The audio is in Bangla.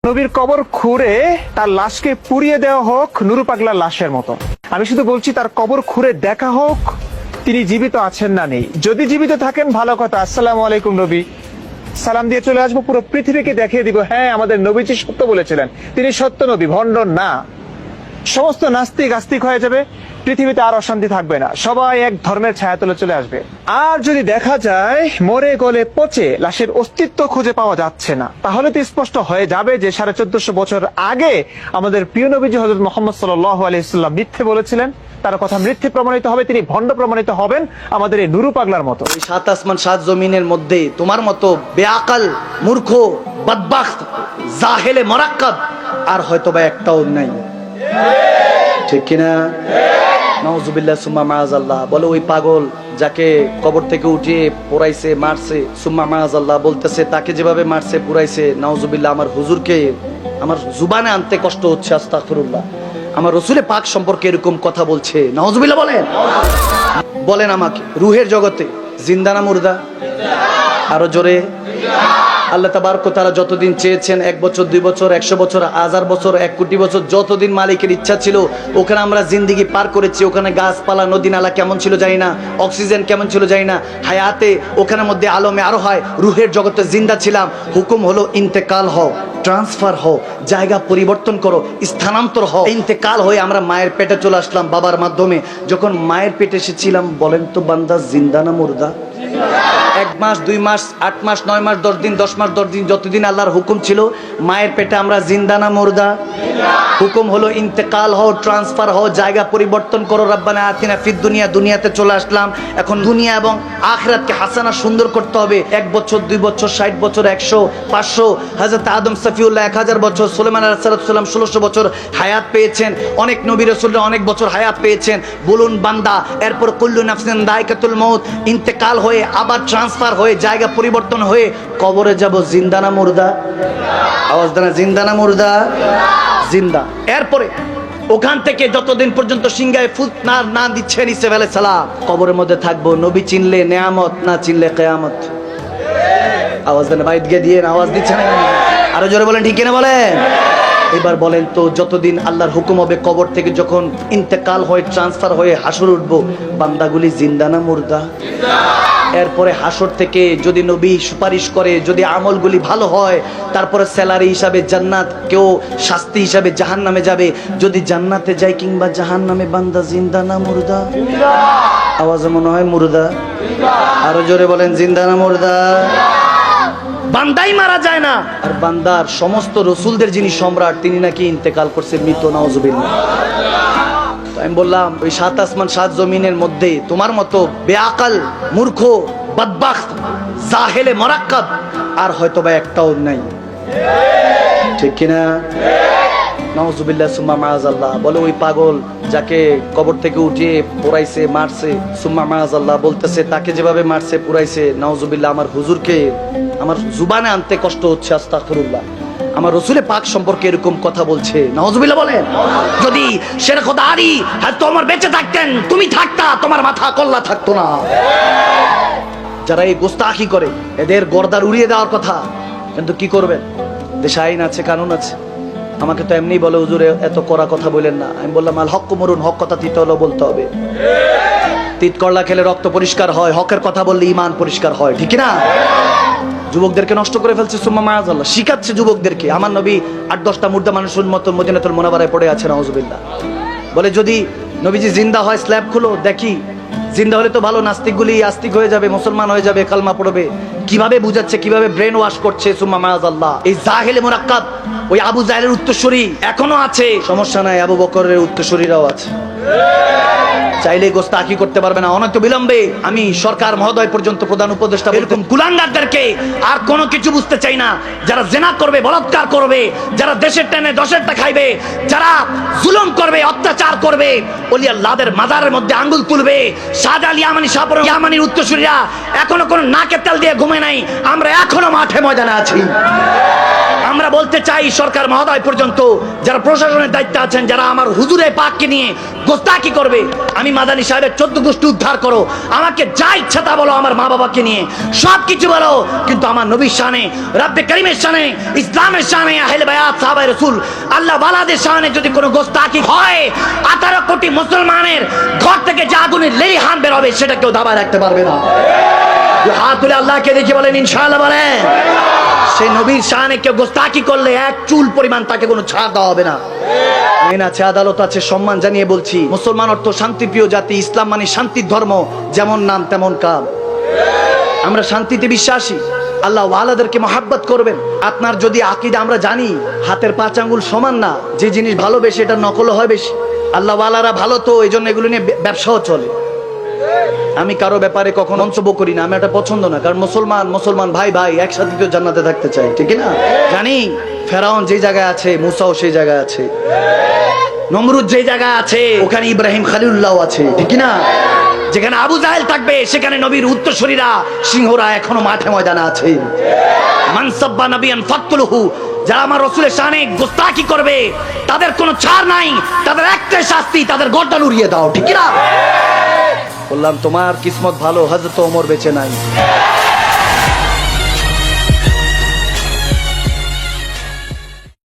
নবীর কবর খুঁড়ে তার লাশকে পুড়িয়ে দেওয়া হোক নুরু পাগলার লাশের মতো। আমি শুধু বলছি তার কবর খুঁড়ে দেখা হোক তিনি জীবিত আছেন না নেই। যদি জীবিত থাকেন ভালো কথা, আসসালামু আলাইকুম নবী, সালাম দিয়ে চলে আসবো, পুরো পৃথিবীকে দেখিয়ে দিব হ্যাঁ আমাদের নবীজি সত্য বলেছিলেন, তিনি সত্য নবী, ভণ্ড না। সমস্ত নাস্তিক আস্তিক হয়ে যাবে, পৃথিবীতে আর অশান্তি থাকবে না, সবাই এক ধর্মের ছায়াতলে চলে আসবে। আর যদি দেখা যায় মরে গলে পচে লাশের অস্তিত্ব খুঁজে পাওয়া যাচ্ছে না, তাহলে তো স্পষ্ট হয়ে যাবে যে 1450 বছর আগে আমাদের প্রিয় নবীজি হযরত মুহাম্মদ সাল্লাল্লাহু আলাইহি ওয়াসাল্লাম মিথ্যে বলেছিলেন, তার কথা মিথ্যে প্রমাণিত হবে, তিনি ভণ্ড প্রমাণিত হবেন আমাদের এই নুরু পাগলার মতো। এই সাত আসমান সাত জমিনের মধ্যে তোমার মতো বেআকাল মূর্খ বদবাখত জাহেলে মুরাক্কাব আর হয়তোবা একটাও নাই, ঠিক কিনা? নাউজুবিল্লাহ সুম্মা মাআযাল্লাহ। বলে ওই পাগল যাকে কবর থেকে উঠিয়ে পোড়াইছে মারছে, সুম্মা মাআযাল্লাহ বলতেছে তাকে যেভাবে মারছে পুরাইছে, নাউজুবিল্লাহ আমার হুজুরকে আমার জুবানে আনতে কষ্ট হচ্ছে, আস্তাগফিরুল্লাহ। আমার রাসূলে পাক সম্পর্কে এরকম কথা বলছে, নাউজুবিল্লাহ বলেন। বলেন আমাকে রুহের জগতে জিন্দা না মুর্দা? আরো জোরে। আল্লাহ তাবারক ওয়া তাআলা যতদিন চেয়েছেন, 1 বছর 2 বছর 100 বছর 1000 বছর 1 কোটি বছর, যতদিন মালিকের ইচ্ছা ছিল ওখানে আমরা জিন্দেগি পার করেছি। ওখানে গাছপালা নদী নালা কেমন ছিল জানি না, অক্সিজেন কেমন ছিল জানি না, হায়াতে ওখানের মধ্যে আলমে আরো হয় রুহের জগতে জিন্দা ছিলাম। হুকুম হলো ইন্তেকাল হও, ট্রান্সফার হও, জায়গা পরিবর্তন করো, স্থানান্তর হও। ইন্তেকাল হয়ে আমরা মায়ের পেটে চলে আসলাম বাবার মাধ্যমে। যখন মায়ের পেটে এসেছিলাম বলেন তো বান্দা জিন্দা না মুর্দা? 1 মাস 2 মাস 8 মাস 9 মাস 10 দিন 10 মাস 10 দিন যতদিন আল্লাহর হুকুম ছিল মায়ের পেটে আমরা জিন্দা না মুর্দা? হুকুম হলো ইন্তেকাল হও, ট্রান্সফার হও, জায়গা পরিবর্তন করো। রব্বানা আতিনা ফিদ দুনিয়া, দুনিয়াতে চলে আসলাম। এখন দুনিয়া এবং আখিরাতকে হাসানা সুন্দর করতে হবে। 1 বছর 2 বছর 60 বছর 100 500, হযরত আদম সফিউল্লাহ 1000 বছর, সুলাইমান আলাইহিস সালাম 1600 বছর হায়াত পেয়েছেন। অনেক নবী রাসূলরা অনেক বছর হায়াত পেয়েছেন। বলুন বান্দা, এরপর কুল্লু নাফসিন যায়কাতুল মউত, ইন্তেকাল হয়ে আবার ট্রান্সফার হয়ে জায়গা পরিবর্তন হয়ে কবরে যাব, জিন্দা না মুর্দা? আওয়াজ দেন, জিন্দা না মুর্দা? জিন্দা। এরপরে ওখান থেকে যতদিন পর্যন্ত সিংহায় ফুট না দিচ্ছেন ঈসা আলাইহিস সালাম, কবরের মধ্যে থাকবো। নবী চিনলে নেয়ামত, না চিনলে কিয়ামত। আওয়াজ দেন, বাইত গিয়ে দিয়ে আওয়াজ দিচ্ছেন, আরো জোরে বলেন, ঠিক কিনা বলেন? এবার বলেন তো যতদিন আল্লাহর হুকুম হবে কবর থেকে যখন ইন্তেকাল হয়ে ট্রান্সফার হয়ে হাসর উঠবো, বান্দাগুলি জিন্দা না মুর্দা? এরপরে হাসর থেকে যদি নবী সুপারিশ করে, যদি আমলগুলি ভালো হয়, তারপরে স্যালারি হিসাবে জান্নাত, কেউ শাস্তি হিসাবে জাহান্নামে যাবে। যদি জান্নাতে যায় কিংবা জাহান্নামে, বান্দা জিন্দা না মুর্দা? আওয়াজে মনে হয় মুর্দা। আরো জোরে বলেন, জিন্দা না মুর্দা? বান্দাই মারা যায় না, আর বান্দার সমস্ত রসুলদের যিনি সম্রাট তিনি নাকি ইন্তেকাল করছে, মৃত, নাউজুবিল্লাহ। আমি বললাম ওই 7 আসমান 7 জমিনের মধ্যে তোমার মতো বেআকাল মূর্খ বদবাখত জাহেলে মুরাক্কাব আর হয়তোবা একটাও নাই, ঠিক কিনা? নাউজুবিল্লাহ সুম্মা মাআযাল্লাহ। বলে ওই পাগল যাকে কবর থেকে উঠিয়ে পোড়াইছে মারছে, সুম্মা মাআযাল্লাহ বলতেছে তাকে যেভাবে মারছে পুরাইছে, নাউজুবিল্লাহ আমার হুজুরকে আমার জুবানে আনতে কষ্ট হচ্ছে, আস্তাগফিরুল্লাহ। আমার রাসূলে পাক সম্পর্কে এরকম কথা বলছে, নাউজুবিল্লাহ বলেন। যদি শের খোদা আলী হয়তো আমার বেঁচে থাকতেন, তুমি থাকতা, তোমার মাথা কল্লা থাকতো না। যারা এই গোস্তাখি করে এদের গর্দার উড়িয়ে দেওয়ার কথা, কিন্তু কি করবেন? দেশে আইন আছে, কানুন আছে। আমাকে তো এমনি বলে হুজুরে এত কড়া কথা বলেন না। আমি বললাম আল হক মরুন, হক কথা তিতে হলো বলতে হবে। তিত করলা খেলে রক্ত পরিষ্কার হয়, হকের কথা বললে ঈমান পরিষ্কার হয়, ঠিক না? যুবকদেরকে নষ্ট করে ফেলছে, সুম্মা মাআযাল্লাহ। শিখাচ্ছে যুবকদেরকে। আমার নবী 8-10টা মুর্দা মানুষের মতো মদিনাতুল মুনাওয়ারায় পড়ে আছে, নাউজুবিল্লাহ। বলে যদি নবীজি জিন্দা হয় স্ল্যাব খুলো দেখি, জিন্দা হলে তো ভালো, নাস্তিকগুলি আস্তিক হয়ে যাবে, মুসলমান হয়ে যাবে, কালমা পড়বে। কিভাবে বুঝাচ্ছে, কিভাবে ব্রেন ওয়াশ করছে, সুম্মা মাআযাল্লাহ। এই জাহেলে মুরাক্কাব ওই আবু জাহেলের উত্তরসূরি এখনো আছে, সমস্যা নাই, আবু বকরের উত্তরসূরিরাও আছে। চাইলে গোস্তাখি করতে পারবে না। অনন্ত বিলম্বে আমি সরকার মহোদয় পর্যন্ত প্রধান উপদেষ্টা এরকম কুলাঙ্গারদেরকে আর কোনো কিছু বুঝতে চাই না। যারা জেনা করবে, বলাৎকার করবে, যারা দেশের টেনে দশেরটা খাইবে, যারা জুলুম করবে, অত্যাচার করবে, ওলি আল্লাহদের মাজারের মধ্যে আঙ্গুল তুলবে, শাহজালাল ইয়ামানি, শাহপুর ইয়ামানির উত্তরসূরিরা এখনো কোনো নাকে তেল দিয়ে ঘুমে নাই। আমরা এখনো মাঠে ময়দানে আছি। আমরা বলতে চাই সরকার মহোদয় পর্যন্ত যারা প্রশাসনের দায়িত্বে আছেন, যারা আমার হুজুরে পাককে নিয়ে গোস্তাকি করবে, আমি মাদানী সাহেবের 14 গোষ্ঠী উদ্ধার করো, আমাকে যা ইচ্ছা তা বলো, আমার মা বাবাকে নিয়ে সব কিছু বলো, কিন্তু আমার নবীর শানে, রব্বে করিমের শানে, ইসলামের শানে, আহলে বায়াত সাহাবায়ে রাসূল আল্লাহ ওয়ালাদের শানে যদি কোনো গোস্তাকি হয়, 18 কোটি মুসলমানের ঘর থেকে যে আগুনের লেলি হান বের হবে সেটা কেউ দাবায় রাখতে পারবে না। হাত তুলে আল্লাহকে দেখে বলেন ইনশাআল্লাহ বলেন। সেই নবীর শানে কেউ গোস্তাকি করলে এক চুল পরিমাণ তাকে কোনো ছাড় দেওয়া হবে না। আইন আছে, আদালত আছে, সম্মান জানিয়ে বলছি, মুসলমান অর্থ শান্তিপ্রিয় জাতি, ইসলাম মানে শান্তির ধর্ম, যেমন নাম তেমন কাম। আমরা শান্তিতে বিশ্বাসী, আল্লাহ ওয়ালাদেরকে মহাব্বত করবেন। আপনার যদি আকীদা, আমরা জানি হাতের 5 আঙ্গুল সমান না, যে জিনিস ভালো বেশি এটা নকল হয় বেশি। আল্লাহ ওয়ালারা ভালো, তো এই জন্য এগুলো নিয়ে ব্যবসাও চলে। আমি কারো ব্যাপারে কখনো মন্তব্য করি না, আমি এটা পছন্দ না, কারণ মুসলমান ভাই ভাই একসাথে তো জান্নাতে থাকতে চাই, ঠিক না? জানি ফেরাউন যে জায়গায় আছে, মুসাও সেই জায়গায় আছে, নমরুদ যে জায়গায় আছে ওখানে ইব্রাহিম খলিলুল্লাহ আছে, ঠিক না? যেখানে আবু জাহেল থাকবে সেখানে নবীর উত্তরসূরিরা, সিংহরা এখনো মাঠে ময়দানে আছে। মান সাব্বা নবিয়ান ফাকতুলহু, যারা আমার রাসূলের শানে গোস্তাকি করবে তাদের কোনো ছাড় নাই, তাদের একটাই শাস্তি, তাদের গর্দান উড়িয়ে দাও, ঠিক না? বললাম তোমার কিসমত ভালো, হযরত ওমর বেঁচে নাই।